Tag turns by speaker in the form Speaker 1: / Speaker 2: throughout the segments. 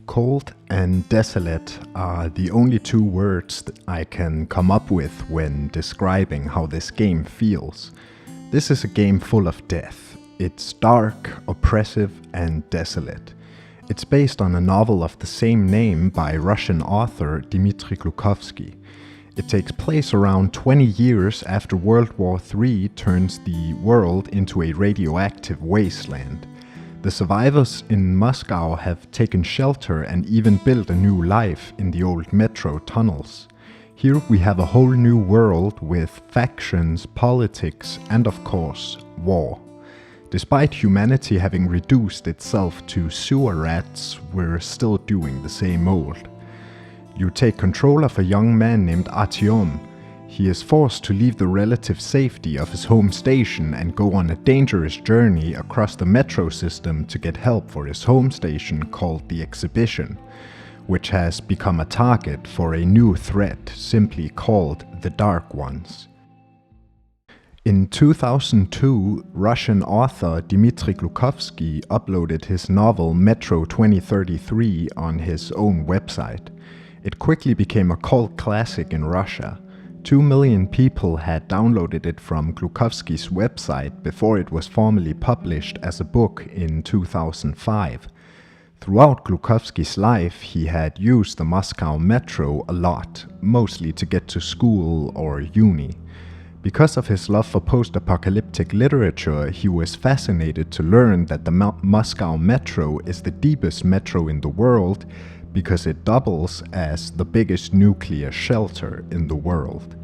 Speaker 1: Cold and desolate are the only two words that I can come up with when describing how this game feels. This is a game full of death. It's dark, oppressive, and desolate. It's based on a novel of the same name by Russian author Dimitry Glukhovsky. It takes place around 20 years after World War III turns the world into a radioactive wasteland. The survivors in Moscow have taken shelter and even built a new life in the old metro tunnels. Here we have a whole new world with factions, politics, and of course, war. Despite humanity having reduced itself to sewer rats, we're still doing the same old. You take control of a young man named Artyom. He is forced to leave the relative safety of his home station and go on a dangerous journey across the metro system to get help for his home station called the Exhibition, which has become a target for a new threat simply called the Dark Ones. In 2002, Russian author Dimitry Glukhovsky uploaded his novel Metro 2033 on his own website. It quickly became a cult classic in Russia. 2 million people had downloaded it from Glukhovsky's website before it was formally published as a book in 2005. Throughout Glukhovsky's life, he had used the Moscow metro a lot, mostly to get to school or uni. Because of his love for post-apocalyptic literature, he was fascinated to learn that the Moscow metro is the deepest metro in the world because it doubles as the biggest nuclear shelter in the world.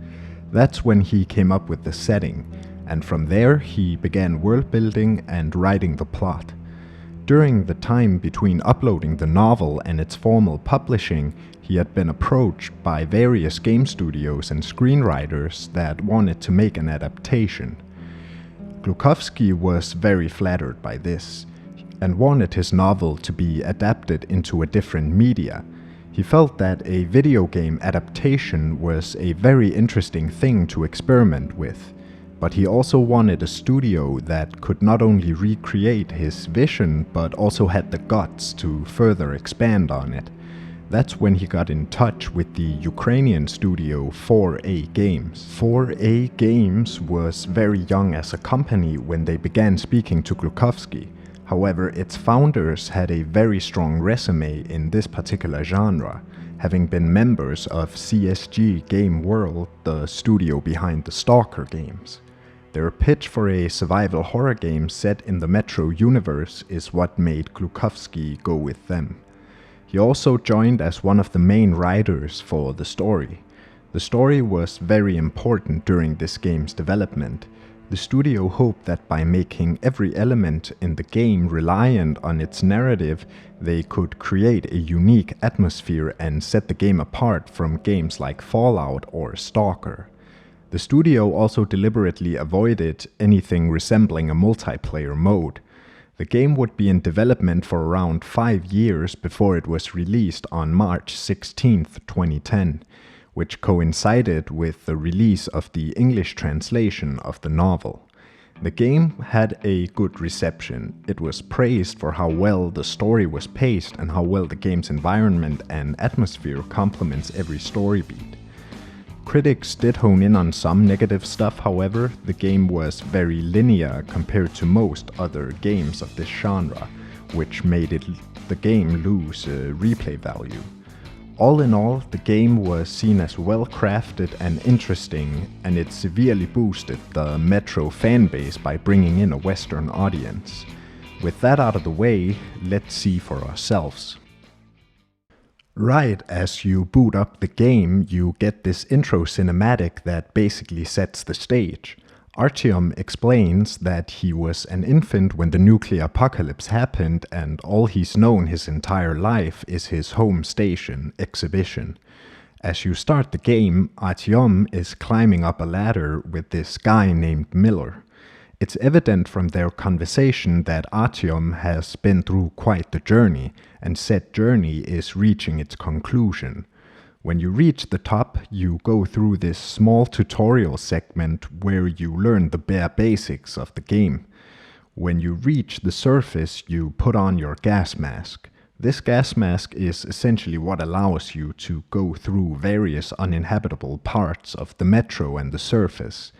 Speaker 1: That's when he came up with the setting, and from there he began world building and writing the plot. During the time between uploading the novel and its formal publishing, he had been approached by various game studios and screenwriters that wanted to make an adaptation. Glukhovsky was very flattered by this and wanted his novel to be adapted into a different media. He felt that a video game adaptation was a very interesting thing to experiment with, but he also wanted a studio that could not only recreate his vision but also had the guts to further expand on it. That's when he got in touch with the Ukrainian studio 4A Games. 4A Games was very young as a company when they began speaking to Glukhovsky. However, its founders had a very strong resume in this particular genre, having been members of CSG Game World, the studio behind the Stalker games. Their pitch for a survival horror game set in the Metro universe is what made Glukhovsky go with them. He also joined as one of the main writers for the story. The story was very important during this game's development. The studio hoped that by making every element in the game reliant on its narrative, they could create a unique atmosphere and set the game apart from games like Fallout or Stalker. The studio also deliberately avoided anything resembling a multiplayer mode. The game would be in development for around 5 years before it was released on March 16, 2010. Which coincided with the release of the English translation of the novel. The game had a good reception. It was praised for how well the story was paced and how well the game's environment and atmosphere complements every story beat. Critics did hone in on some negative stuff, however. The game was very linear compared to most other games of this genre, which made the game lose replay value. All in all, the game was seen as well crafted and interesting, and it severely boosted the Metro fanbase by bringing in a Western audience. With that out of the way, let's see for ourselves. Right as you boot up the game, you get this intro cinematic that basically sets the stage. Artyom explains that he was an infant when the nuclear apocalypse happened and all he's known his entire life is his home station, Exhibition. As you start the game, Artyom is climbing up a ladder with this guy named Miller. It's evident from their conversation that Artyom has been through quite the journey, and said journey is reaching its conclusion. When you reach the top, you go through this small tutorial segment where you learn the bare basics of the game. When you reach the surface, you put on your gas mask. This gas mask is essentially what allows you to go through various uninhabitable parts of the metro and the surface.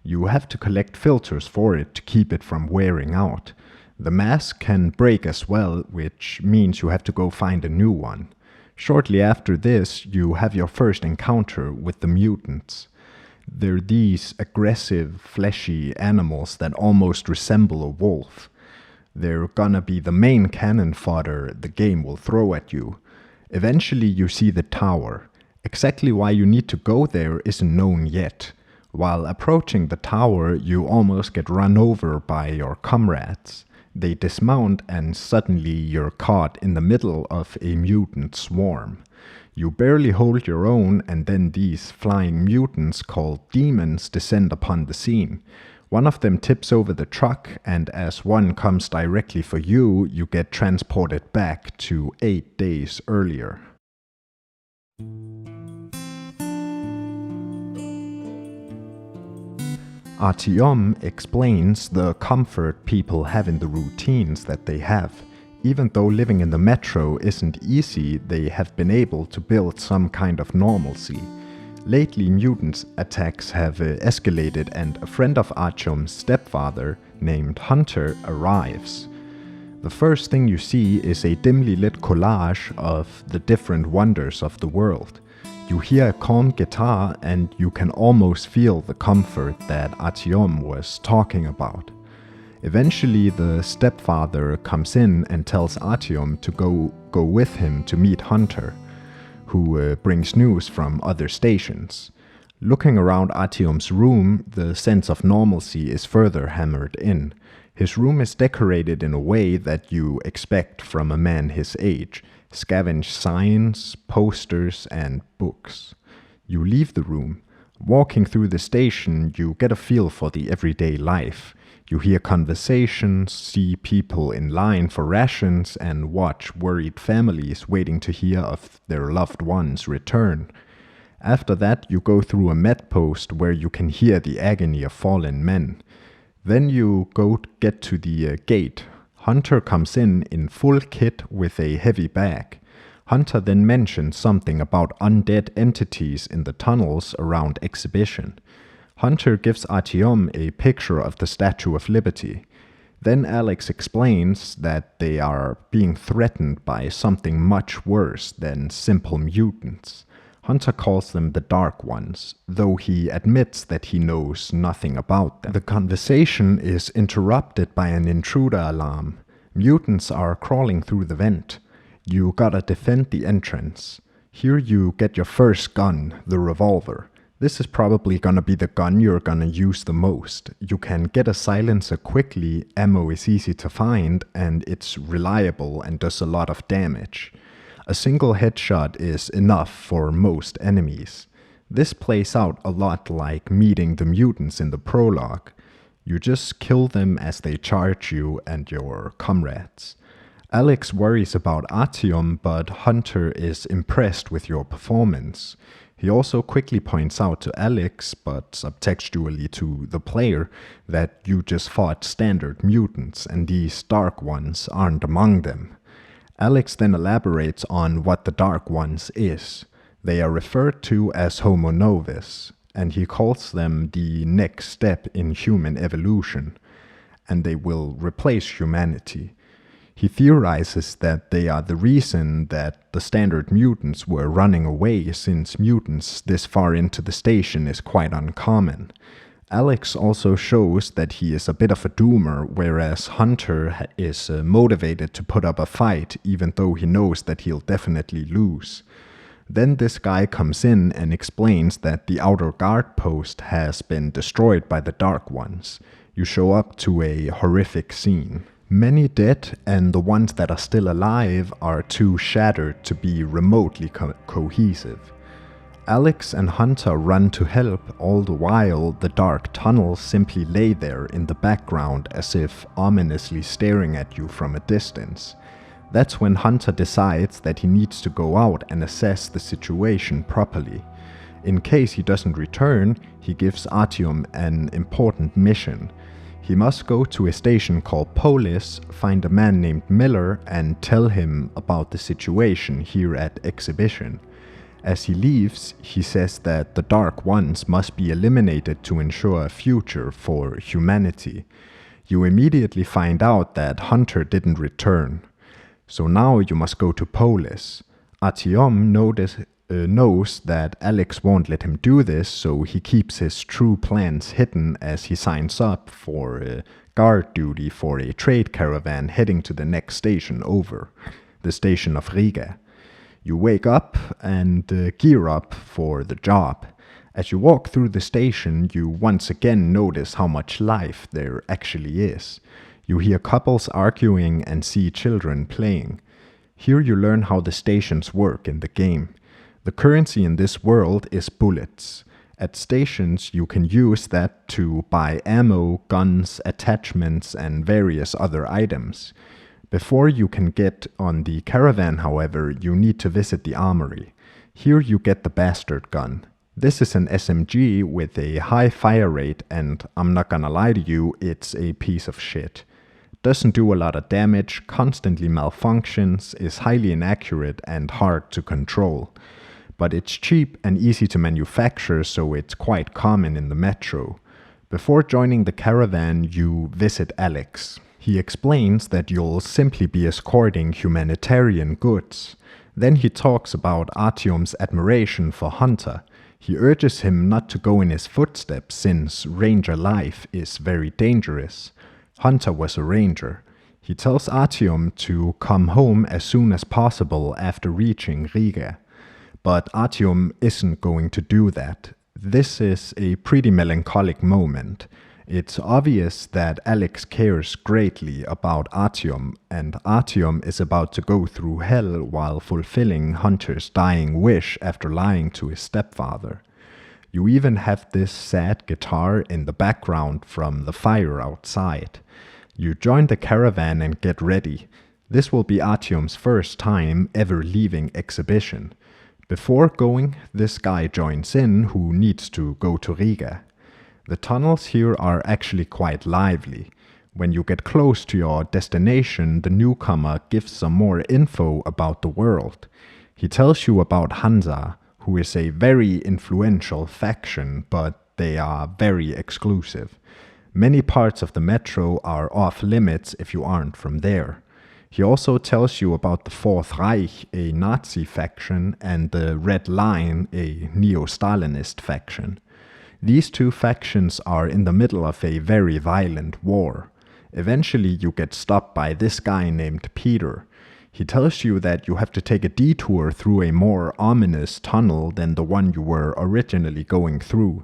Speaker 1: You have to collect filters for it to keep it from wearing out. The mask can break as well, which means you have to go find a new one. Shortly after this, you have your first encounter with the mutants. They're these aggressive, fleshy animals that almost resemble a wolf. They're gonna be the main cannon fodder the game will throw at you. Eventually you see the tower. Exactly why you need to go there isn't known yet. While approaching the tower, you almost get run over by your comrades. They dismount and suddenly you're caught in the middle of a mutant swarm. You barely hold your own, and then these flying mutants called demons descend upon the scene. One of them tips over the truck, and as one comes directly for you, you get transported back to 8 days earlier. Artyom explains the comfort people have in the routines that they have. Even though living in the metro isn't easy, they have been able to build some kind of normalcy. Lately, mutant attacks have escalated, and a friend of Artyom's stepfather, named Hunter, arrives. The first thing you see is a dimly lit collage of the different wonders of the world. You hear a calm guitar, and you can almost feel the comfort that Artyom was talking about. Eventually, the stepfather comes in and tells Artyom to go with him to meet Hunter, who brings news from other stations. Looking around Artyom's room, the sense of normalcy is further hammered in. His room is decorated in a way that you expect from a man his age. Scavenge signs, posters, and books. You leave the room. Walking through the station, you get a feel for the everyday life. You hear conversations, see people in line for rations, and watch worried families waiting to hear of their loved ones' return. After that, you go through a med post where you can hear the agony of fallen men. Then you get to the gate. Hunter comes in full kit with a heavy bag. Hunter then mentions something about undead entities in the tunnels around Exhibition. Hunter gives Artyom a picture of the Statue of Liberty. Then Alex explains that they are being threatened by something much worse than simple mutants. Hunter calls them the Dark Ones, though he admits that he knows nothing about them. The conversation is interrupted by an intruder alarm. Mutants are crawling through the vent. You gotta defend the entrance. Here you get your first gun, the revolver. This is probably gonna be the gun you're gonna use the most. You can get a silencer quickly, ammo is easy to find, and it's reliable and does a lot of damage. A single headshot is enough for most enemies. This plays out a lot like meeting the mutants in the prologue. You just kill them as they charge you and your comrades. Alex worries about Artyom, but Hunter is impressed with your performance. He also quickly points out to Alex, but subtextually to the player, that you just fought standard mutants and these Dark Ones aren't among them. Alex then elaborates on what the Dark Ones is. They are referred to as Homo Novus, and he calls them the next step in human evolution, and they will replace humanity. He theorizes that they are the reason that the standard mutants were running away, since mutants this far into the station is quite uncommon. Alex also shows that he is a bit of a doomer, whereas Hunter is motivated to put up a fight even though he knows that he'll definitely lose. Then this guy comes in and explains that the outer guard post has been destroyed by the Dark Ones. You show up to a horrific scene. Many dead, and the ones that are still alive are too shattered to be remotely cohesive. Alex and Hunter run to help, all the while the dark tunnels simply lay there in the background as if ominously staring at you from a distance. That's when Hunter decides that he needs to go out and assess the situation properly. In case he doesn't return, he gives Artyom an important mission. He must go to a station called Polis, find a man named Miller, and tell him about the situation here at Exhibition. As he leaves, he says that the Dark Ones must be eliminated to ensure a future for humanity. You immediately find out that Hunter didn't return. So now you must go to Polis. Artyom knows that Alex won't let him do this, so he keeps his true plans hidden as he signs up for guard duty for a trade caravan heading to the next station over, the station of Riga. You wake up and gear up for the job. As you walk through the station, you once again notice how much life there actually is. You hear couples arguing and see children playing. Here you learn how the stations work in the game. The currency in this world is bullets. At stations, you can use that to buy ammo, guns, attachments, and various other items. Before you can get on the caravan, however, you need to visit the armory. Here you get the bastard gun. This is an SMG with a high fire rate, and I'm not gonna lie to you, it's a piece of shit. Doesn't do a lot of damage, constantly malfunctions, is highly inaccurate and hard to control. But it's cheap and easy to manufacture, so it's quite common in the metro. Before joining the caravan, you visit Alex. He explains that you'll simply be escorting humanitarian goods. Then he talks about Artyom's admiration for Hunter. He urges him not to go in his footsteps since ranger life is very dangerous. Hunter was a ranger. He tells Artyom to come home as soon as possible after reaching Riga. But Artyom isn't going to do that. This is a pretty melancholic moment. It's obvious that Alex cares greatly about Artyom, and Artyom is about to go through hell while fulfilling Hunter's dying wish after lying to his stepfather. You even have this sad guitar in the background from the fire outside. You join the caravan and get ready. This will be Artyom's first time ever leaving Exhibition. Before going, this guy joins in who needs to go to Riga. The tunnels here are actually quite lively. When you get close to your destination, the newcomer gives some more info about the world. He tells you about Hansa, who is a very influential faction, but they are very exclusive. Many parts of the metro are off limits if you aren't from there. He also tells you about the Fourth Reich, a Nazi faction, and the Red Line, a neo-Stalinist faction. These two factions are in the middle of a very violent war. Eventually you get stopped by this guy named Peter. He tells you that you have to take a detour through a more ominous tunnel than the one you were originally going through.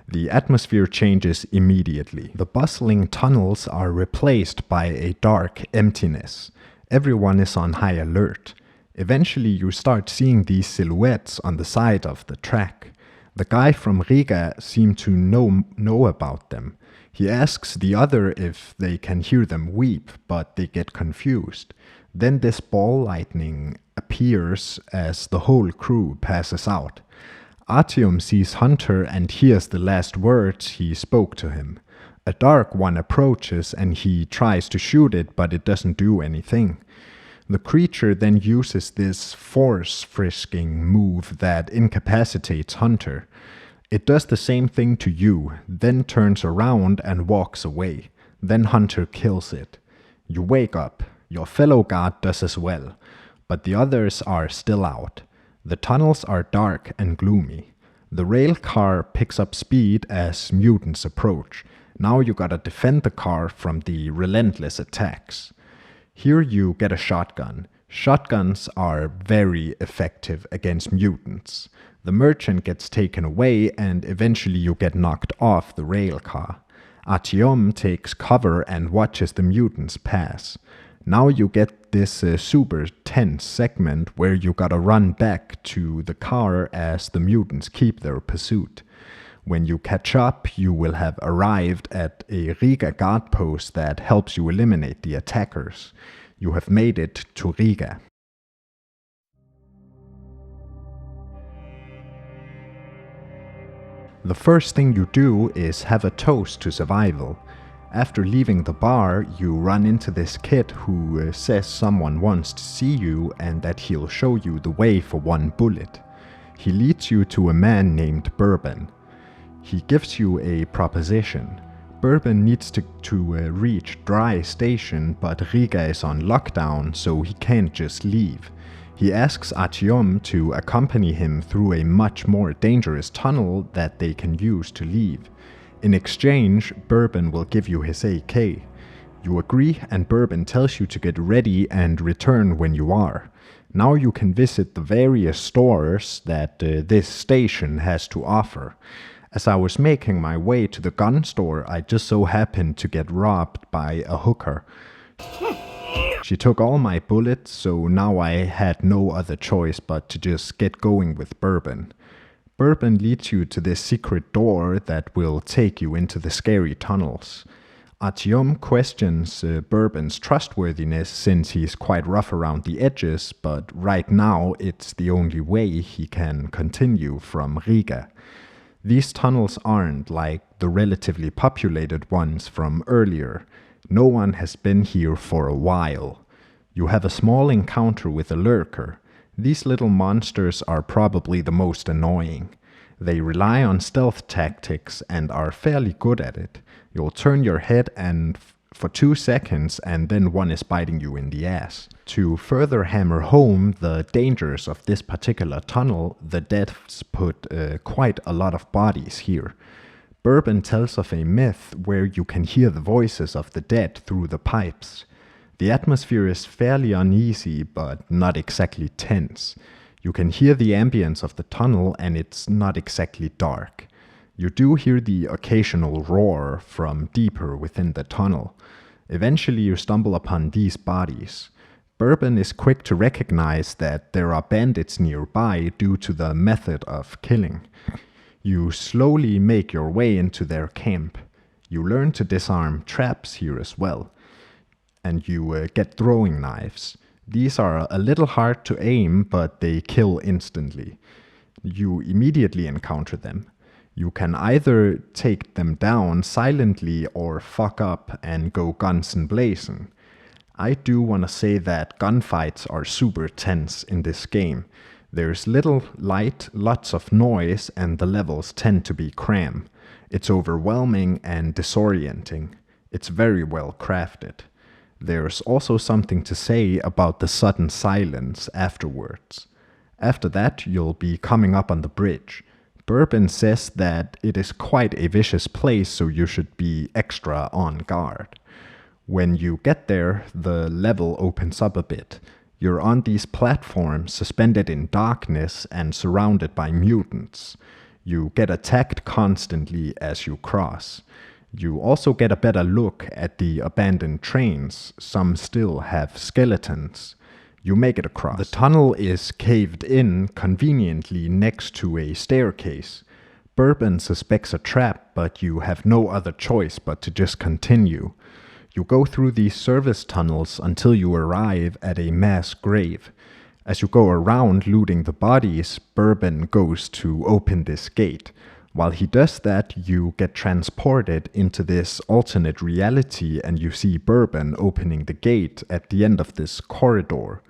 Speaker 1: The atmosphere changes immediately. The bustling tunnels are replaced by a dark emptiness. Everyone is on high alert. Eventually you start seeing these silhouettes on the side of the track. The guy from Riga seems to know about them. He asks the other if they can hear them weep, but they get confused. Then this ball lightning appears as the whole crew passes out. Artyom sees Hunter and hears the last words he spoke to him. A dark one approaches and he tries to shoot it, but it doesn't do anything. The creature then uses this force frisking move that incapacitates Hunter. It does the same thing to you, then turns around and walks away. Then Hunter kills it. You wake up. Your fellow guard does as well, but the others are still out. The tunnels are dark and gloomy. The rail car picks up speed as mutants approach. Now you gotta defend the car from the relentless attacks. Here you get a shotgun. Shotguns are very effective against mutants. The merchant gets taken away and eventually you get knocked off the rail car. Artyom takes cover and watches the mutants pass. Now you get this super tense segment where you gotta run back to the car as the mutants keep their pursuit. When you catch up, you will have arrived at a Riga guard post that helps you eliminate the attackers. You have made it to Riga. The first thing you do is have a toast to survival. After leaving the bar, you run into this kid who says someone wants to see you and that he'll show you the way for 1 bullet. He leads you to a man named Bourbon. He gives you a proposition. Bourbon needs to reach Dry Station, but Riga is on lockdown, so he can't just leave. He asks Artyom to accompany him through a much more dangerous tunnel that they can use to leave. In exchange, Bourbon will give you his AK. You agree, and Bourbon tells you to get ready and return when you are. Now you can visit the various stores that this station has to offer. As I was making my way to the gun store, I just so happened to get robbed by a hooker. She took all my bullets, so now I had no other choice but to just get going with Bourbon. Bourbon leads you to this secret door that will take you into the scary tunnels. Artyom questions Bourbon's trustworthiness since he's quite rough around the edges, but right now it's the only way he can continue from Riga. These tunnels aren't like the relatively populated ones from earlier. No one has been here for a while. You have a small encounter with a lurker. These little monsters are probably the most annoying. They rely on stealth tactics and are fairly good at it. You'll turn your head for 2 seconds and then one is biting you in the ass. To further hammer home the dangers of this particular tunnel, the devs put quite a lot of bodies here. Bourbon tells of a myth where you can hear the voices of the dead through the pipes. The atmosphere is fairly uneasy, but not exactly tense. You can hear the ambience of the tunnel and it's not exactly dark. You do hear the occasional roar from deeper within the tunnel. Eventually you stumble upon these bodies. Bourbon is quick to recognize that there are bandits nearby due to the method of killing. You slowly make your way into their camp. You learn to disarm traps here as well. And you get throwing knives. These are a little hard to aim, but they kill instantly. You immediately encounter them. You can either take them down silently or fuck up and go guns blazing. I do want to say that gunfights are super tense in this game. There's little light, lots of noise, and the levels tend to be cram. It's overwhelming and disorienting. It's very well crafted. There's also something to say about the sudden silence afterwards. After that, you'll be coming up on the bridge. Bourbon says that it is quite a vicious place, so you should be extra on guard. When you get there, the level opens up a bit. You're on these platforms suspended in darkness and surrounded by mutants. You get attacked constantly as you cross. You also get a better look at the abandoned trains. Some still have skeletons. You make it across. The tunnel is caved in conveniently next to a staircase. Bourbon suspects a trap, but you have no other choice but to just continue. You go through these service tunnels until you arrive at a mass grave. As you go around looting the bodies, Bourbon goes to open this gate. While he does that, you get transported into this alternate reality and you see Bourbon opening the gate at the end of this corridor.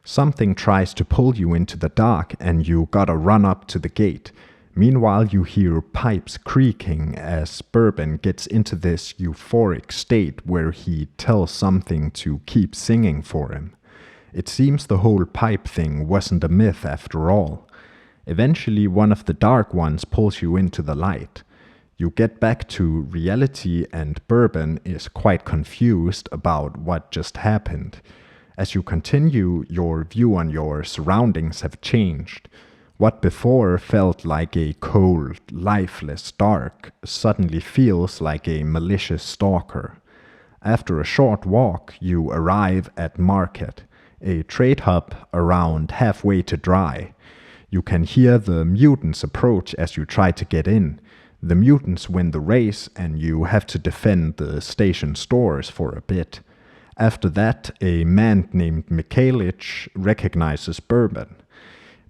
Speaker 1: Something tries to pull you into the dark and you gotta run up to the gate. Meanwhile, you hear pipes creaking as Bourbon gets into this euphoric state where he tells something to keep singing for him. It seems the whole pipe thing wasn't a myth after all. Eventually, one of the dark ones pulls you into the light. You get back to reality and Bourbon is quite confused about what just happened. As you continue, your view on your surroundings have changed. What before felt like a cold, lifeless dark suddenly feels like a malicious stalker. After a short walk, you arrive at Market, a trade hub around halfway to Dry. You can hear the mutants approach as you try to get in. The mutants win the race and you have to defend the station stores for a bit. After that, a man named Mikhailich recognizes Bourbon.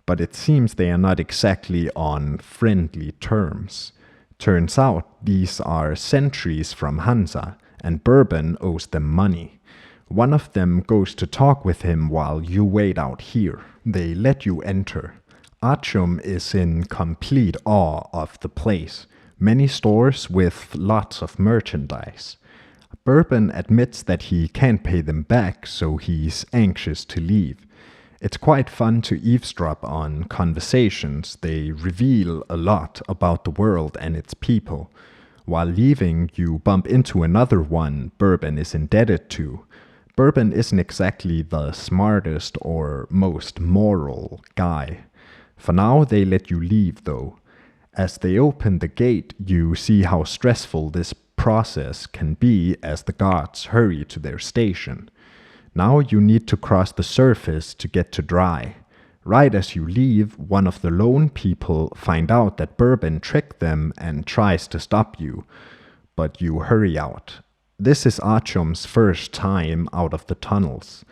Speaker 1: But it seems they are not exactly on friendly terms. Turns out these are sentries from Hansa, and Bourbon owes them money. One of them goes to talk with him while you wait out here. They let you enter. Artyom is in complete awe of the place. Many stores with lots of merchandise. Bourbon admits that he can't pay them back, so he's anxious to leave. It's quite fun to eavesdrop on conversations. They reveal a lot about the world and its people. While leaving, you bump into another one Bourbon is indebted to. Bourbon isn't exactly the smartest or most moral guy. For now, they let you leave, though. As they open the gate, you see how stressful this process can be as the guards hurry to their station. Now you need to cross the surface to get to dry. Right as you leave, one of the lone people find out that Bourbon tricked them and tries to stop you, but you hurry out. This is Artyom's first time out of the tunnels.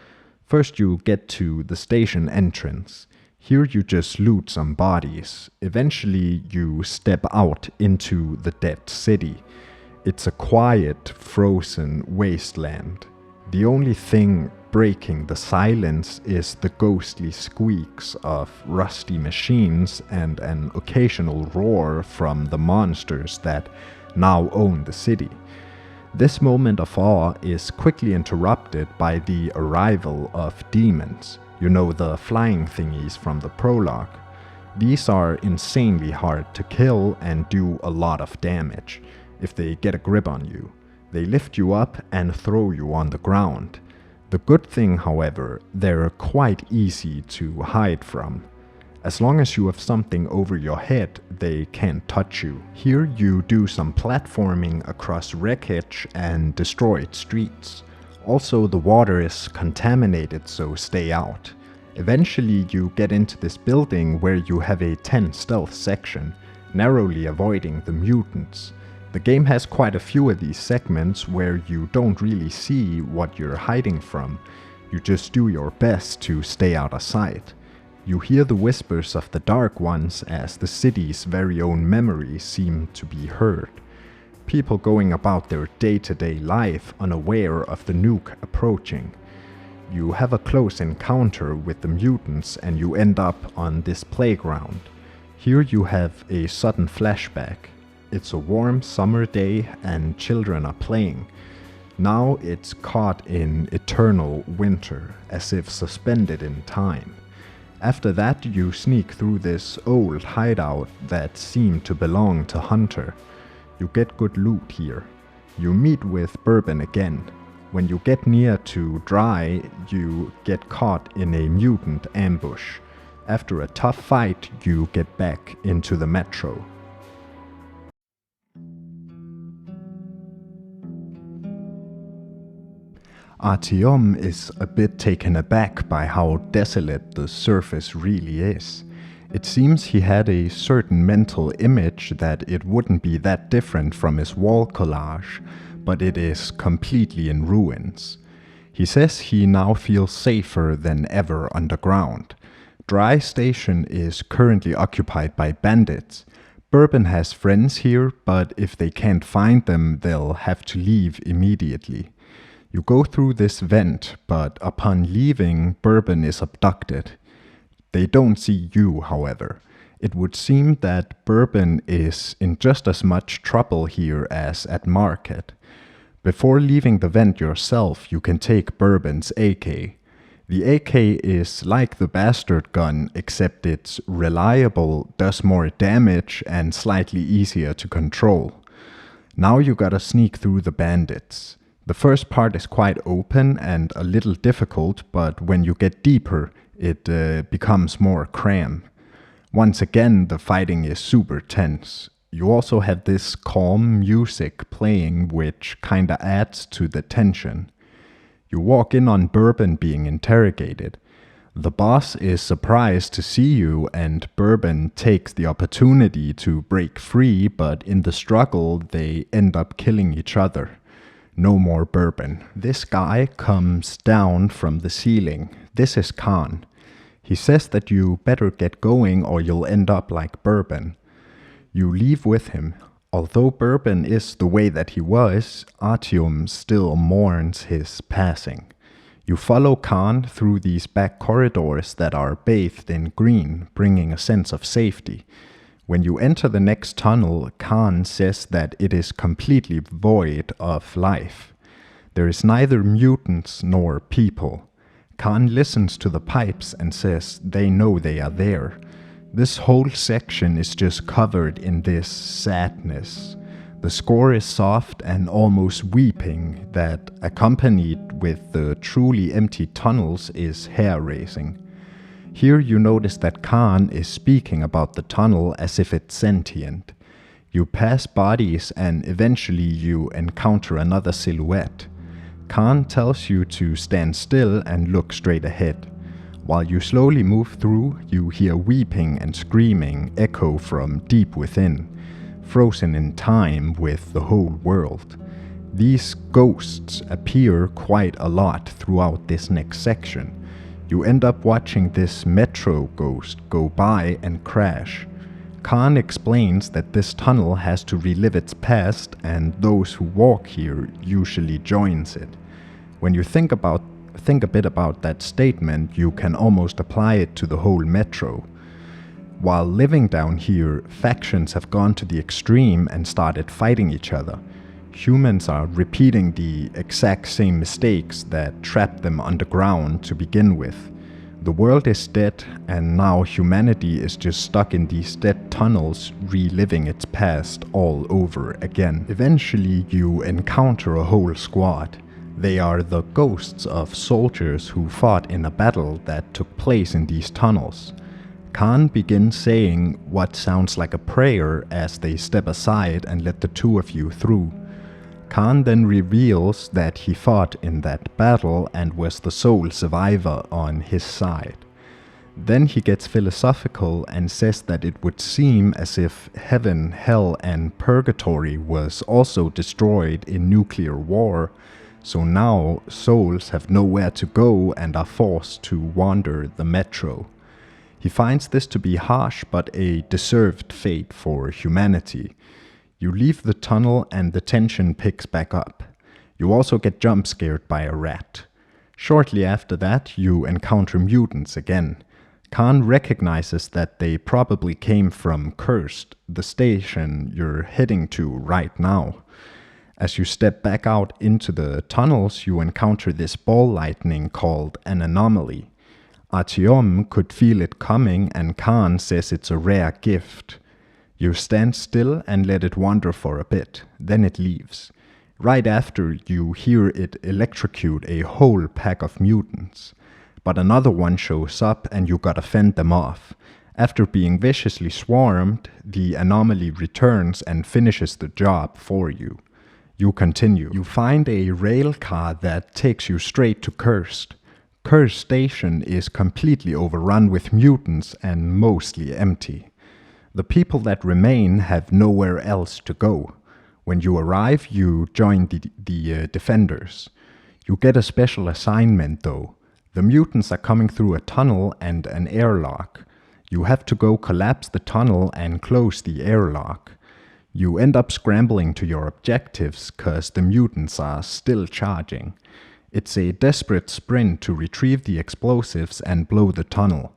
Speaker 1: First you get to the station entrance. Here you just loot some bodies. Eventually you step out into the dead city. It's a quiet, frozen wasteland. The only thing breaking the silence is the ghostly squeaks of rusty machines and an occasional roar from the monsters that now own the city. This moment of awe is quickly interrupted by the arrival of demons. You know, the flying thingies from the prologue. These are insanely hard to kill and do a lot of damage if they get a grip on you. They lift you up and throw you on the ground. The good thing, however, they're quite easy to hide from. As long as you have something over your head, they can't touch you. Here you do some platforming across wreckage and destroyed streets. Also, the water is contaminated, so stay out. Eventually you get into this building where you have a 10 stealth section, narrowly avoiding the mutants. The game has quite a few of these segments where you don't really see what you're hiding from. You just do your best to stay out of sight. You hear the whispers of the Dark Ones as the city's very own memories seem to be heard. People going about their day-to-day life unaware of the nuke approaching. You have a close encounter with the mutants and you end up on this playground. Here you have a sudden flashback. It's a warm summer day and children are playing. Now it's caught in eternal winter, as if suspended in time. After that you sneak through this old hideout that seemed to belong to Hunter. You get good loot here. You meet with Bourbon again. When you get near to dry, you get caught in a mutant ambush. After a tough fight, you get back into the metro. Artyom is a bit taken aback by how desolate the surface really is. It seems he had a certain mental image that it wouldn't be that different from his wall collage, but it is completely in ruins. He says he now feels safer than ever underground. Dry Station is currently occupied by bandits. Bourbon has friends here, but if they can't find them, they'll have to leave immediately. You go through this vent, but upon leaving, Bourbon is abducted. They don't see you, however. It would seem that Bourbon is in just as much trouble here as at Market. Before leaving the vent yourself, you can take Bourbon's AK. The AK is like the bastard gun, except it's reliable, does more damage, and slightly easier to control. Now you gotta sneak through the bandits. The first part is quite open and a little difficult, but when you get deeper, it becomes more cram. Once again, the fighting is super tense. You also have this calm music playing, which kinda adds to the tension. You walk in on Bourbon being interrogated. The boss is surprised to see you, and Bourbon takes the opportunity to break free, but in the struggle, they end up killing each other. No more Bourbon. This guy comes down from the ceiling. This is Khan. He says that you better get going or you'll end up like Bourbon. You leave with him. Although Bourbon is the way that he was, Artyom still mourns his passing. You follow Khan through these back corridors that are bathed in green, bringing a sense of safety. When you enter the next tunnel, Khan says that it is completely void of life. There is neither mutants nor people. Khan listens to the pipes and says they know they are there. This whole section is just covered in this sadness. The score is soft and almost weeping that, accompanied with the truly empty tunnels, is hair-raising. Here you notice that Khan is speaking about the tunnel as if it's sentient. You pass bodies and eventually you encounter another silhouette. Khan tells you to stand still and look straight ahead. While you slowly move through, you hear weeping and screaming echo from deep within, frozen in time with the whole world. These ghosts appear quite a lot throughout this next section. You end up watching this metro ghost go by and crash. Khan explains that this tunnel has to relive its past, and those who walk here usually joins it. When you think a bit about that statement, you can almost apply it to the whole metro. While living down here, factions have gone to the extreme and started fighting each other. Humans are repeating the exact same mistakes that trapped them underground to begin with. The world is dead, and now humanity is just stuck in these dead tunnels, reliving its past all over again. Eventually, you encounter a whole squad. They are the ghosts of soldiers who fought in a battle that took place in these tunnels. Khan begins saying what sounds like a prayer as they step aside and let the two of you through. Khan then reveals that he fought in that battle and was the sole survivor on his side. Then he gets philosophical and says that it would seem as if heaven, hell, and purgatory was also destroyed in nuclear war, so now souls have nowhere to go and are forced to wander the metro. He finds this to be harsh but a deserved fate for humanity. You leave the tunnel and the tension picks back up. You also get jump scared by a rat. Shortly after that, you encounter mutants again. Khan recognizes that they probably came from Cursed, the station you're heading to right now. As you step back out into the tunnels, you encounter this ball lightning called an anomaly. Artyom could feel it coming, and Khan says it's a rare gift. You stand still and let it wander for a bit, then it leaves. Right after, you hear it electrocute a whole pack of mutants. But another one shows up and you gotta fend them off. After being viciously swarmed, the anomaly returns and finishes the job for you. You continue. You find a rail car that takes you straight to Cursed. Cursed Station is completely overrun with mutants and mostly empty. The people that remain have nowhere else to go. When you arrive, you join the defenders. You get a special assignment though. The mutants are coming through a tunnel and an airlock. You have to go collapse the tunnel and close the airlock. You end up scrambling to your objectives cause the mutants are still charging. It's a desperate sprint to retrieve the explosives and blow the tunnel.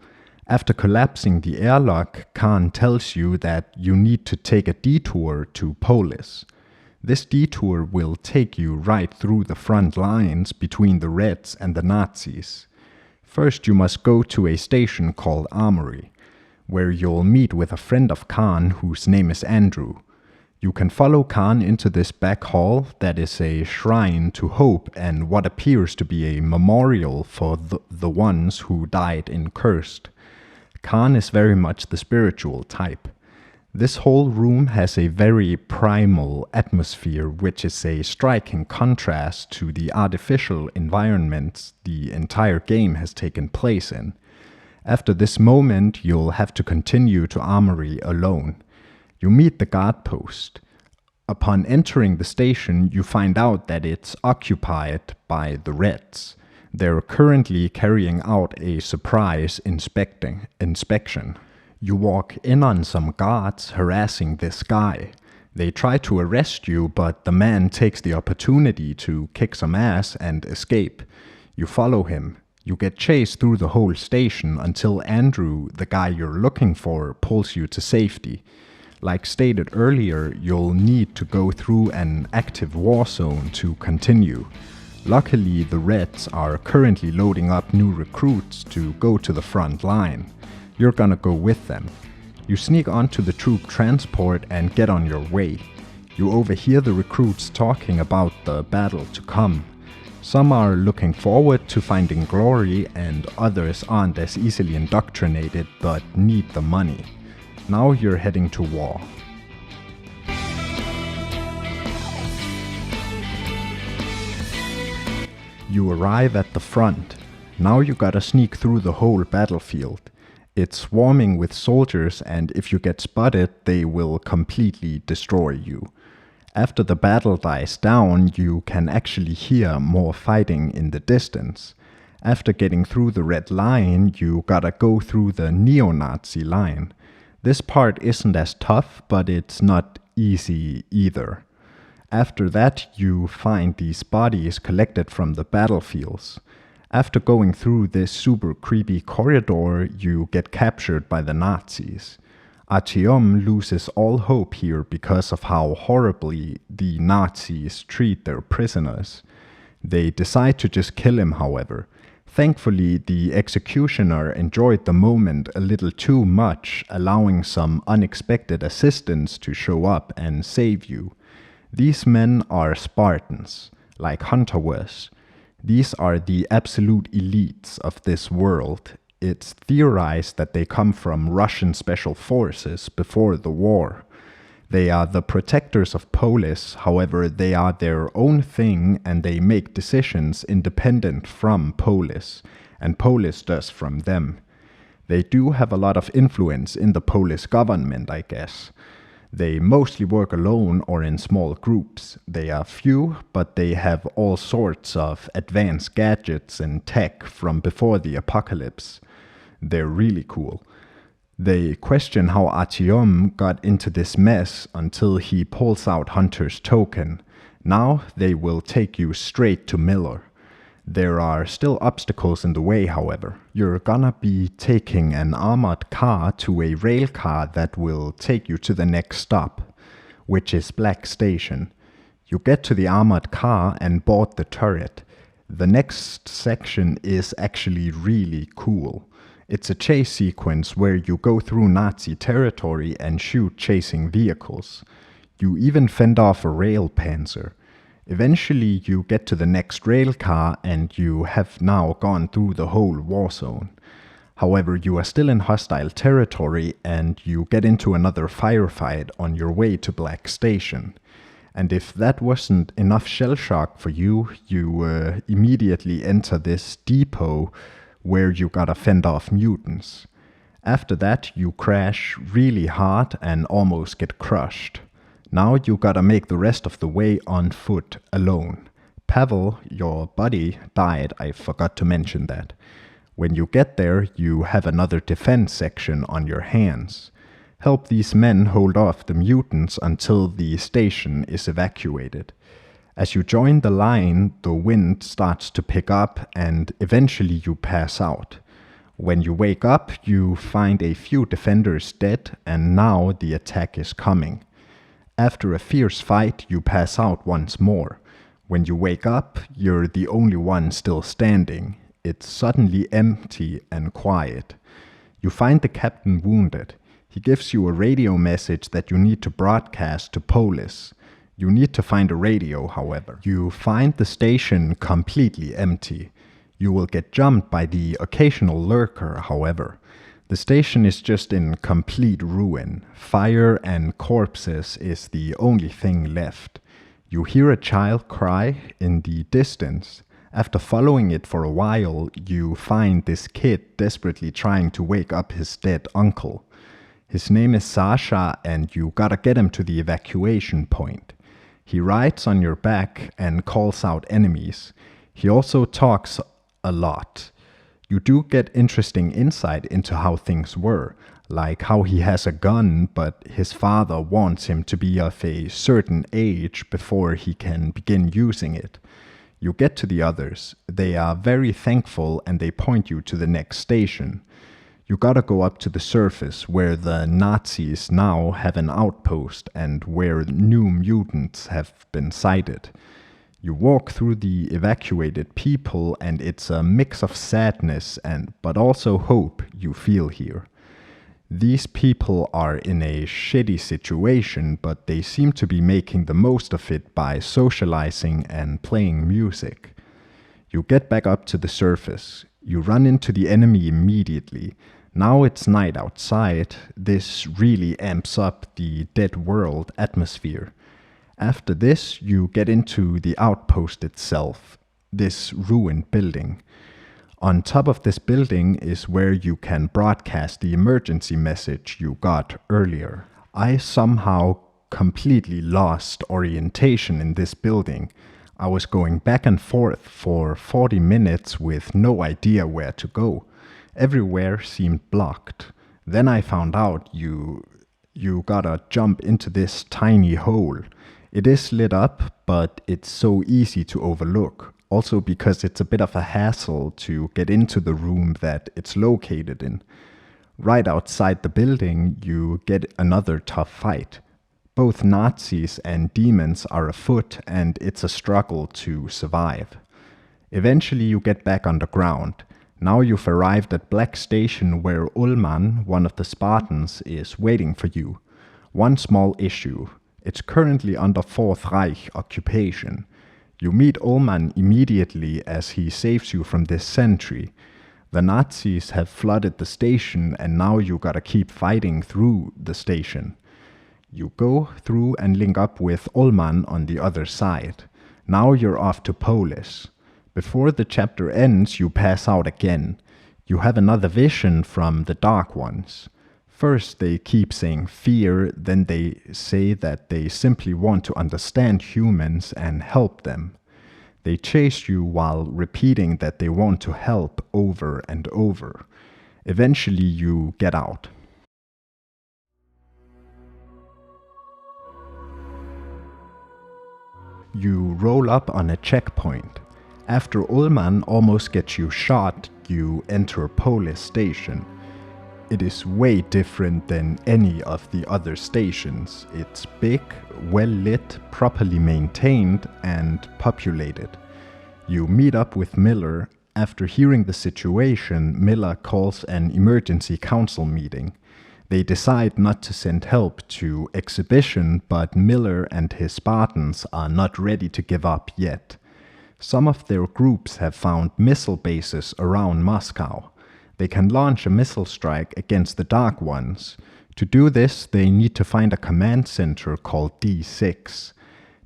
Speaker 1: After collapsing the airlock, Khan tells you that you need to take a detour to Polis. This detour will take you right through the front lines between the Reds and the Nazis. First, you must go to a station called Armory, where you'll meet with a friend of Khan whose name is Andrew. You can follow Khan into this back hall that is a shrine to hope and what appears to be a memorial for the ones who died in Cursed. Khan is very much the spiritual type. This whole room has a very primal atmosphere, which is a striking contrast to the artificial environments the entire game has taken place in. After this moment, you'll have to continue to Armory alone. You meet the guard post. Upon entering the station, you find out that it's occupied by the Reds. They're currently carrying out a surprise inspection. You walk in on some guards harassing this guy. They try to arrest you, but the man takes the opportunity to kick some ass and escape. You follow him. You get chased through the whole station until Andrew, the guy you're looking for, pulls you to safety. Like stated earlier, you'll need to go through an active war zone to continue. Luckily, the Reds are currently loading up new recruits to go to the front line. You're gonna go with them. You sneak onto the troop transport and get on your way. You overhear the recruits talking about the battle to come. Some are looking forward to finding glory, and others aren't as easily indoctrinated but need the money. Now you're heading to war. You arrive at the front. Now you gotta sneak through the whole battlefield. It's swarming with soldiers, and if you get spotted, they will completely destroy you. After the battle dies down, you can actually hear more fighting in the distance. After getting through the red line, you gotta go through the neo-Nazi line. This part isn't as tough, but it's not easy either. After that, you find these bodies collected from the battlefields. After going through this super creepy corridor, you get captured by the Nazis. Artyom loses all hope here because of how horribly the Nazis treat their prisoners. They decide to just kill him, however. Thankfully, the executioner enjoyed the moment a little too much, allowing some unexpected assistants to show up and save you. These men are Spartans, like Hunter was. These are the absolute elites of this world. It's theorized that they come from Russian special forces before the war. They are the protectors of Polis, however, they are their own thing and they make decisions independent from Polis, and Polis does from them. They do have a lot of influence in the Polish government, I guess. They mostly work alone or in small groups. They are few, but they have all sorts of advanced gadgets and tech from before the apocalypse. They're really cool. They question how Artyom got into this mess until he pulls out Hunter's token. Now they will take you straight to Miller. There are still obstacles in the way, however. You're gonna be taking an armored car to a rail car that will take you to the next stop, which is Black Station. You get to the armored car and board the turret. The next section is actually really cool. It's a chase sequence where you go through Nazi territory and shoot chasing vehicles. You even fend off a rail panzer. Eventually you get to the next rail car and you have now gone through the whole war zone. However, you are still in hostile territory and you get into another firefight on your way to Black Station. And if that wasn't enough shell shock for you, you immediately enter this depot where you gotta fend off mutants. After that, you crash really hard and almost get crushed. Now you gotta make the rest of the way on foot alone. Pavel, your buddy, died, I forgot to mention that. When you get there, you have another defense section on your hands. Help these men hold off the mutants until the station is evacuated. As you join the line, the wind starts to pick up and eventually you pass out. When you wake up, you find a few defenders dead and now the attack is coming. After a fierce fight, you pass out once more. When you wake up, you're the only one still standing. It's suddenly empty and quiet. You find the captain wounded. He gives you a radio message that you need to broadcast to Polis. You need to find a radio, however. You find the station completely empty. You will get jumped by the occasional lurker, however. The station is just in complete ruin. Fire and corpses is the only thing left. You hear a child cry in the distance. After following it for a while, you find this kid desperately trying to wake up his dead uncle. His name is Sasha and you gotta get him to the evacuation point. He rides on your back and calls out enemies. He also talks a lot. You do get interesting insight into how things were, like how he has a gun, but his father wants him to be of a certain age before he can begin using it. You get to the others. They are very thankful and they point you to the next station. You gotta go up to the surface where the Nazis now have an outpost and where new mutants have been sighted. You walk through the evacuated people and it's a mix of sadness but also hope you feel here. These people are in a shitty situation, but they seem to be making the most of it by socializing and playing music. You get back up to the surface. You run into the enemy immediately. Now it's night outside. This really amps up the dead world atmosphere. After this, you get into the outpost itself, this ruined building. On top of this building is where you can broadcast the emergency message you got earlier. I somehow completely lost orientation in this building. I was going back and forth for 40 minutes with no idea where to go. Everywhere seemed blocked. Then I found out you gotta jump into this tiny hole. It is lit up, but it's so easy to overlook. Also because it's a bit of a hassle to get into the room that it's located in. Right outside the building, you get another tough fight. Both Nazis and demons are afoot, and it's a struggle to survive. Eventually you get back underground. Now you've arrived at Black Station where Ullman, one of the Spartans, is waiting for you. One small issue. It's currently under Fourth Reich occupation. You meet Ullman immediately as he saves you from this sentry. The Nazis have flooded the station and now you gotta keep fighting through the station. You go through and link up with Ullman on the other side. Now you're off to Polis. Before the chapter ends, you pass out again. You have another vision from the Dark Ones. First they keep saying fear, then they say that they simply want to understand humans and help them. They chase you while repeating that they want to help over and over. Eventually you get out. You roll up on a checkpoint. After Ullman almost gets you shot, you enter Polis Station. It is way different than any of the other stations. It's big, well lit, properly maintained, and populated. You meet up with Miller. After hearing the situation, Miller calls an emergency council meeting. They decide not to send help to Exhibition, but Miller and his Spartans are not ready to give up yet. Some of their groups have found missile bases around Moscow. They can launch a missile strike against the Dark Ones. To do this, they need to find a command center called D6.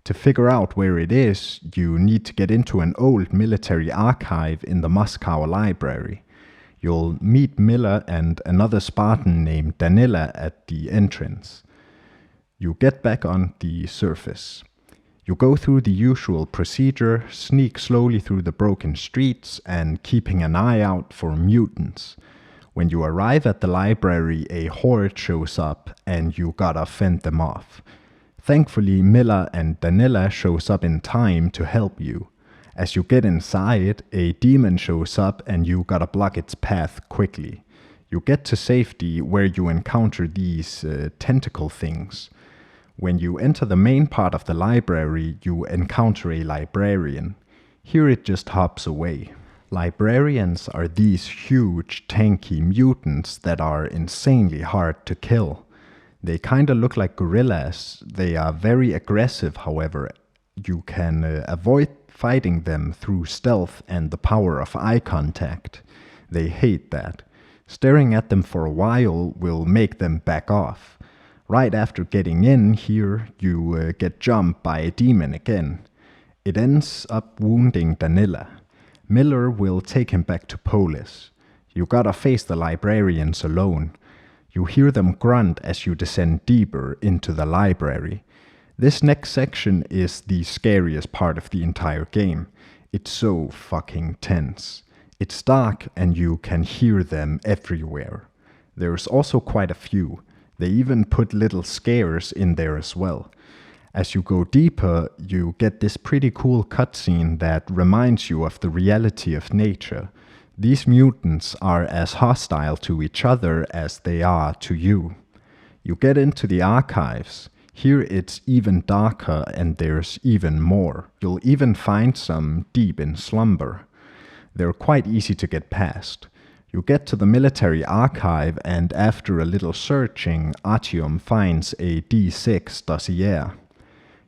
Speaker 1: To figure out where it is, you need to get into an old military archive in the Moscow library. You'll meet Miller and another Spartan named Danila at the entrance. You get back on the surface. You go through the usual procedure, sneak slowly through the broken streets, and keeping an eye out for mutants. When you arrive at the library, a horde shows up, and you gotta fend them off. Thankfully, Miller and Danila shows up in time to help you. As you get inside, a demon shows up, and you gotta block its path quickly. You get to safety where you encounter these tentacle things. When you enter the main part of the library, you encounter a librarian. Here it just hops away. Librarians are these huge, tanky mutants that are insanely hard to kill. They kinda look like gorillas. They are very aggressive, however. You can avoid fighting them through stealth and the power of eye contact. They hate that. Staring at them for a while will make them back off. Right after getting in here, you get jumped by a demon again. It ends up wounding Danila. Miller will take him back to Polis. You gotta face the librarians alone. You hear them grunt as you descend deeper into the library. This next section is the scariest part of the entire game. It's so fucking tense. It's dark and you can hear them everywhere. There's also quite a few. They even put little scares in there as well. As you go deeper, you get this pretty cool cutscene that reminds you of the reality of nature. These mutants are as hostile to each other as they are to you. You get into the archives. Here it's even darker and there's even more. You'll even find some deep in slumber. They're quite easy to get past. You get to the military archive and after a little searching, Artyom finds a D6 dossier.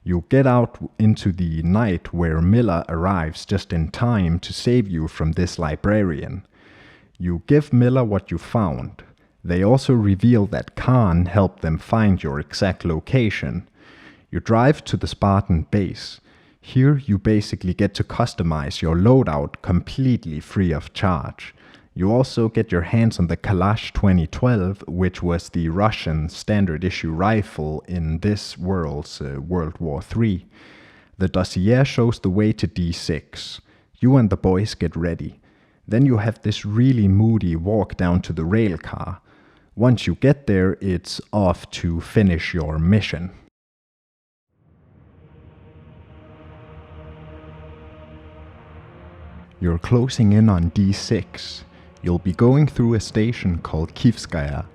Speaker 1: You get out into the night where Miller arrives just in time to save you from this librarian. You give Miller what you found. They also reveal that Khan helped them find your exact location. You drive to the Spartan base. Here you basically get to customize your loadout completely free of charge. You also get your hands on the Kalash 2012, which was the Russian standard issue rifle in this world's World War III. The dossier shows the way to D6. You and the boys get ready. Then you have this really moody walk down to the rail car. Once you get there, it's off to finish your mission. You're closing in on D6. You'll be going through a station called Kivskaya.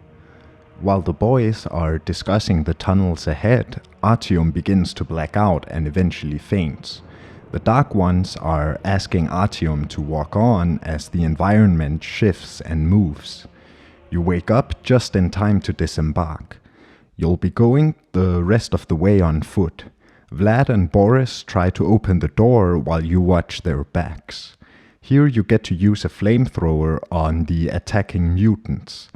Speaker 1: While the boys are discussing the tunnels ahead, Artyom begins to black out and eventually faints. The Dark Ones are asking Artyom to walk on as the environment shifts and moves. You wake up just in time to disembark. You'll be going the rest of the way on foot. Vlad and Boris try to open the door while you watch their backs. Here you get to use a flamethrower on the attacking mutants.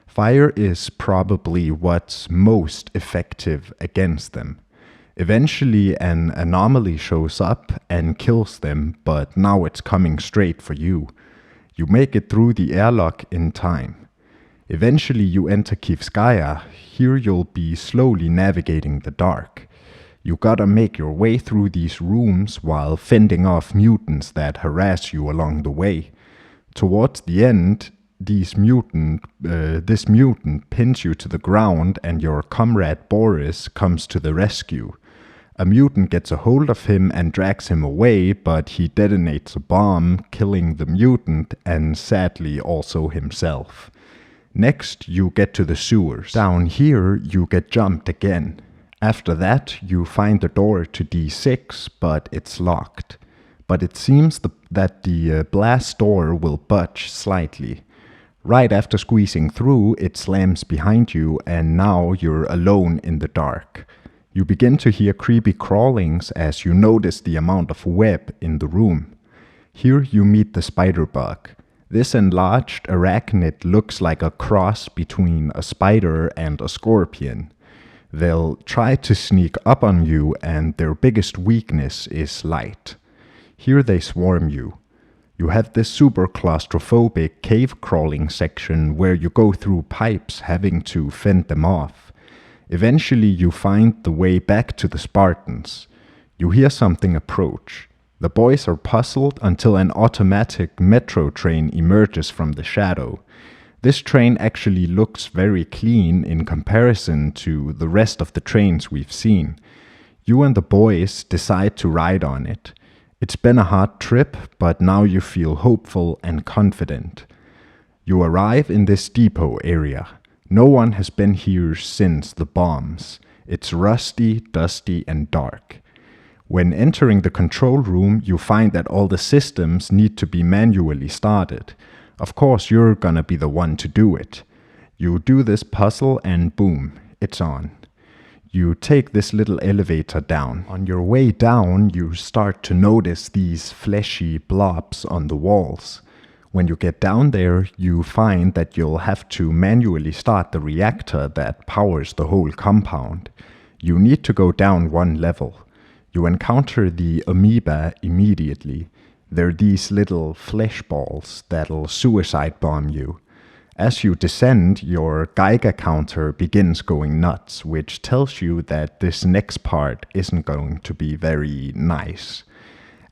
Speaker 1: Fire is probably what's most effective against them. Eventually an anomaly shows up and kills them, but now it's coming straight for you. You make it through the airlock in time. Eventually you enter Kivskaya. Here you'll be slowly navigating the dark. You gotta make your way through these rooms while fending off mutants that harass you along the way. Towards the end, this mutant pins you to the ground and your comrade Boris comes to the rescue. A mutant gets a hold of him and drags him away, but he detonates a bomb, killing the mutant and sadly also himself. Next, you get to the sewers. Down here, you get jumped again. After that, you find the door to D6, but it's locked. But it seems that the blast door will budge slightly. Right after squeezing through, it slams behind you, and now you're alone in the dark. You begin to hear creepy crawlings as you notice the amount of web in the room. Here you meet the spider bug. This enlarged arachnid looks like a cross between a spider and a scorpion. They'll try to sneak up on you, and their biggest weakness is light. Here they swarm you. You have this super claustrophobic cave crawling section where you go through pipes having to fend them off. Eventually you find the way back to the Spartans. You hear something approach. The boys are puzzled until an automatic metro train emerges from the shadow. This train actually looks very clean in comparison to the rest of the trains we've seen. You and the boys decide to ride on it. It's been a hard trip, but now you feel hopeful and confident. You arrive in this depot area. No one has been here since the bombs. It's rusty, dusty, and dark. When entering the control room, you find that all the systems need to be manually started. Of course, you're gonna be the one to do it. You do this puzzle and boom, it's on. You take this little elevator down. On your way down, you start to notice these fleshy blobs on the walls. When you get down there, you find that you'll have to manually start the reactor that powers the whole compound. You need to go down one level. You encounter the amoeba immediately. They're these little flesh balls that'll suicide bomb you. As you descend, your Geiger counter begins going nuts, which tells you that this next part isn't going to be very nice.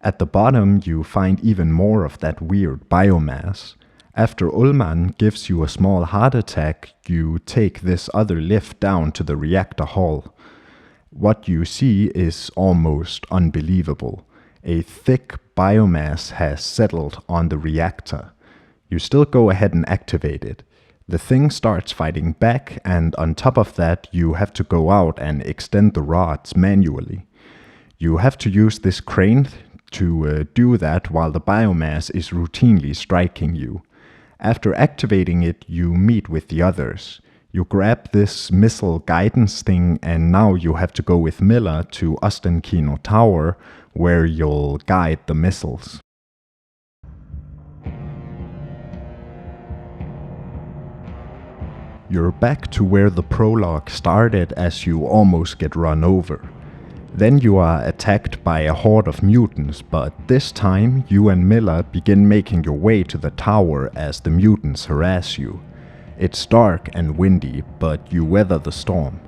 Speaker 1: At the bottom you find even more of that weird biomass. After Ullman gives you a small heart attack, you take this other lift down to the reactor hull. What you see is almost unbelievable. A thick biomass has settled on the reactor. You still go ahead and activate it. The thing starts fighting back, and on top of that you have to go out and extend the rods manually. You have to use this crane to do that while the biomass is routinely striking you. After activating it, you meet with the others. You grab this missile guidance thing, and now you have to go with Miller to Ostenkino Tower, where you'll guide the missiles. You're back to where the prologue started as you almost get run over. Then you are attacked by a horde of mutants, but this time you and Miller begin making your way to the tower as the mutants harass you. It's dark and windy, but you weather the storm.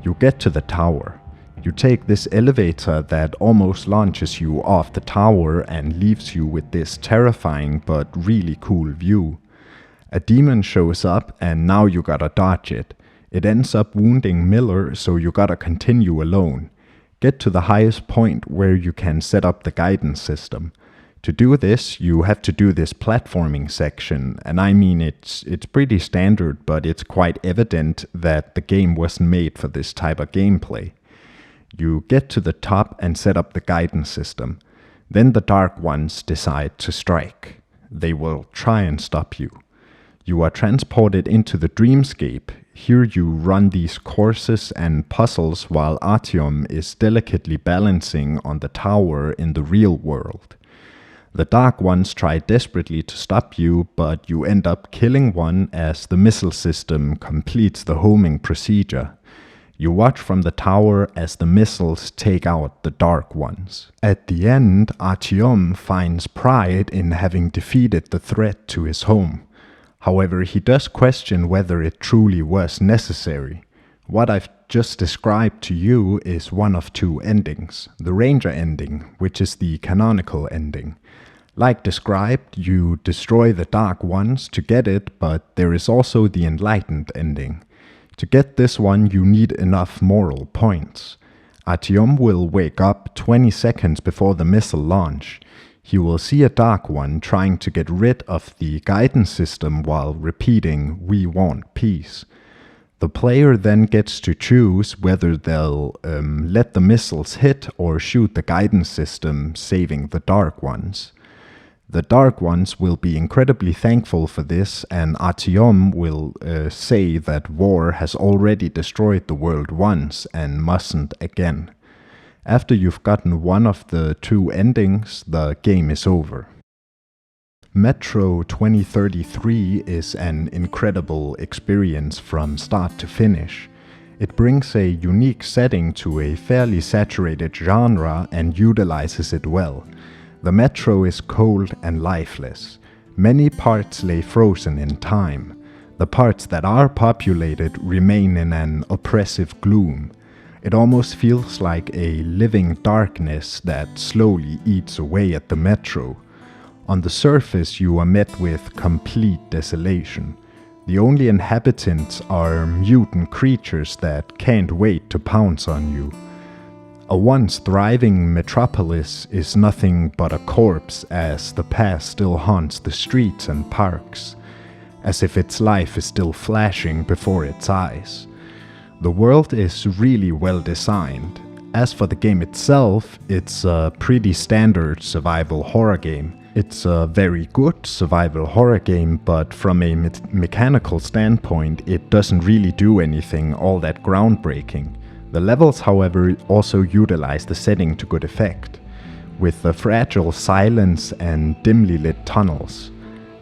Speaker 1: You get to the tower. You take this elevator that almost launches you off the tower and leaves you with this terrifying but really cool view. A demon shows up and now you gotta dodge it. It ends up wounding Miller, so you gotta continue alone. Get to the highest point where you can set up the guidance system. To do this, you have to do this platforming section, and I mean it's pretty standard, but it's quite evident that the game wasn't made for this type of gameplay. You get to the top and set up the guidance system. Then the Dark Ones decide to strike. They will try and stop you. You are transported into the dreamscape. Here you run these courses and puzzles while Artyom is delicately balancing on the tower in the real world. The Dark Ones try desperately to stop you, but you end up killing one as the missile system completes the homing procedure. You watch from the tower as the missiles take out the Dark Ones. At the end, Artyom finds pride in having defeated the threat to his home. However, he does question whether it truly was necessary. What I've just described to you is one of two endings. The Ranger ending, which is the canonical ending. Like described, you destroy the Dark Ones to get it, but there is also the Enlightened ending. To get this one, you need enough moral points. Artyom will wake up 20 seconds before the missile launch. He will see a Dark One trying to get rid of the guidance system while repeating, "We want peace." The player then gets to choose whether they'll let the missiles hit or shoot the guidance system, saving the Dark Ones. The Dark Ones will be incredibly thankful for this, and Artyom will say that war has already destroyed the world once and mustn't again. After you've gotten one of the two endings, the game is over. Metro 2033 is an incredible experience from start to finish. It brings a unique setting to a fairly saturated genre and utilizes it well. The metro is cold and lifeless. Many parts lay frozen in time. The parts that are populated remain in an oppressive gloom. It almost feels like a living darkness that slowly eats away at the metro. On the surface, you are met with complete desolation. The only inhabitants are mutant creatures that can't wait to pounce on you. A once thriving metropolis is nothing but a corpse as the past still haunts the streets and parks, as if its life is still flashing before its eyes. The world is really well designed. As for the game itself, it's a pretty standard survival horror game. It's a very good survival horror game, but from a mechanical standpoint, it doesn't really do anything all that groundbreaking. The levels, however, also utilize the setting to good effect, with the fragile silence and dimly lit tunnels.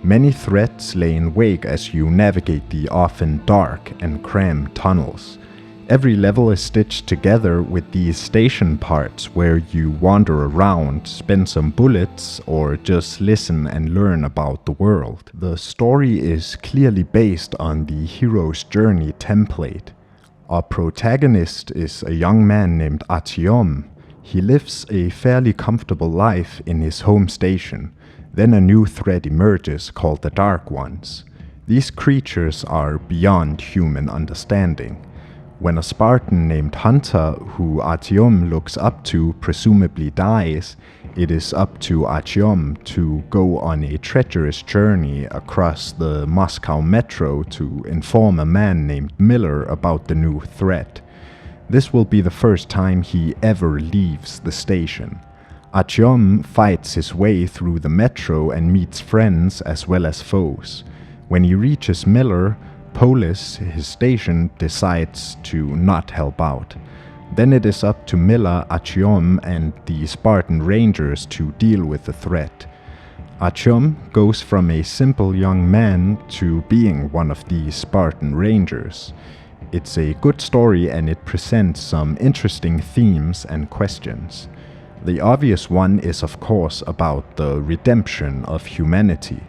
Speaker 1: Many threats lay in wake as you navigate the often dark and cramped tunnels. Every level is stitched together with these station parts where you wander around, spend some bullets, or just listen and learn about the world. The story is clearly based on the hero's journey template. Our protagonist is a young man named Artyom. He lives a fairly comfortable life in his home station. Then a new threat emerges called the Dark Ones. These creatures are beyond human understanding. When a Spartan named Hunter, who Artyom looks up to, presumably dies, it is up to Artyom to go on a treacherous journey across the Moscow metro to inform a man named Miller about the new threat. This will be the first time he ever leaves the station. Artyom fights his way through the metro and meets friends as well as foes. When he reaches Miller, Polis, his station, decides to not help out. Then it is up to Miller, Artyom, and the Spartan Rangers to deal with the threat. Artyom goes from a simple young man to being one of the Spartan Rangers. It's a good story and it presents some interesting themes and questions. The obvious one is of course about the redemption of humanity.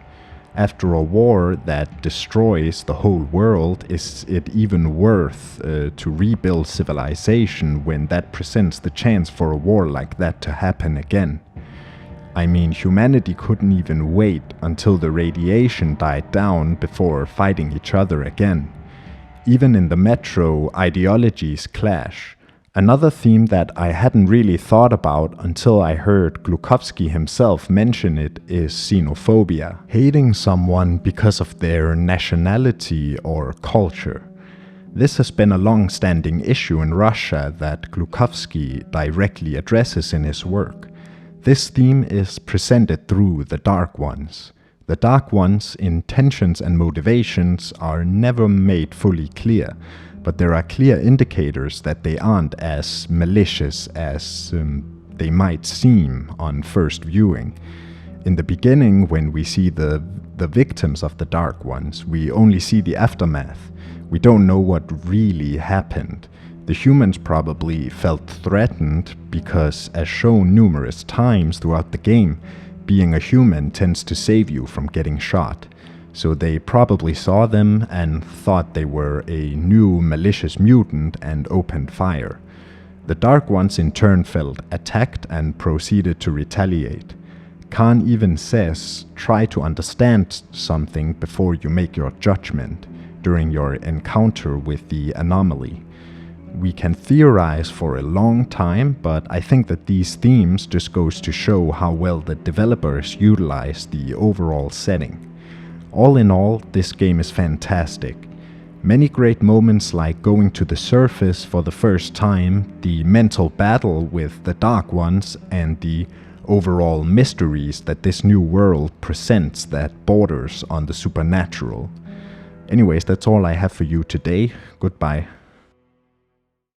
Speaker 1: After a war that destroys the whole world, is it even worth to rebuild civilization when that presents the chance for a war like that to happen again? I mean, humanity couldn't even wait until the radiation died down before fighting each other again. Even in the metro, ideologies clash. Another theme that I hadn't really thought about until I heard Glukhovsky himself mention it is xenophobia, hating someone because of their nationality or culture. This has been a long-standing issue in Russia that Glukhovsky directly addresses in his work. This theme is presented through the Dark Ones. The Dark Ones' intentions and motivations are never made fully clear, but there are clear indicators that they aren't as malicious as they might seem on first viewing. In the beginning, when we see the victims of the Dark Ones, we only see the aftermath. We don't know what really happened. The humans probably felt threatened because, as shown numerous times throughout the game, being a human tends to save you from getting shot. So they probably saw them and thought they were a new malicious mutant and opened fire. The Dark Ones in turn felt attacked and proceeded to retaliate. Khan even says, try to understand something before you make your judgment during your encounter with the anomaly. We can theorize for a long time, but I think that these themes just goes to show how well the developers utilize the overall setting. All in all, this game is fantastic. Many great moments like going to the surface for the first time, the mental battle with the Dark Ones, and the overall mysteries that this new world presents that borders on the supernatural. Anyways, that's all I have for you today. Goodbye.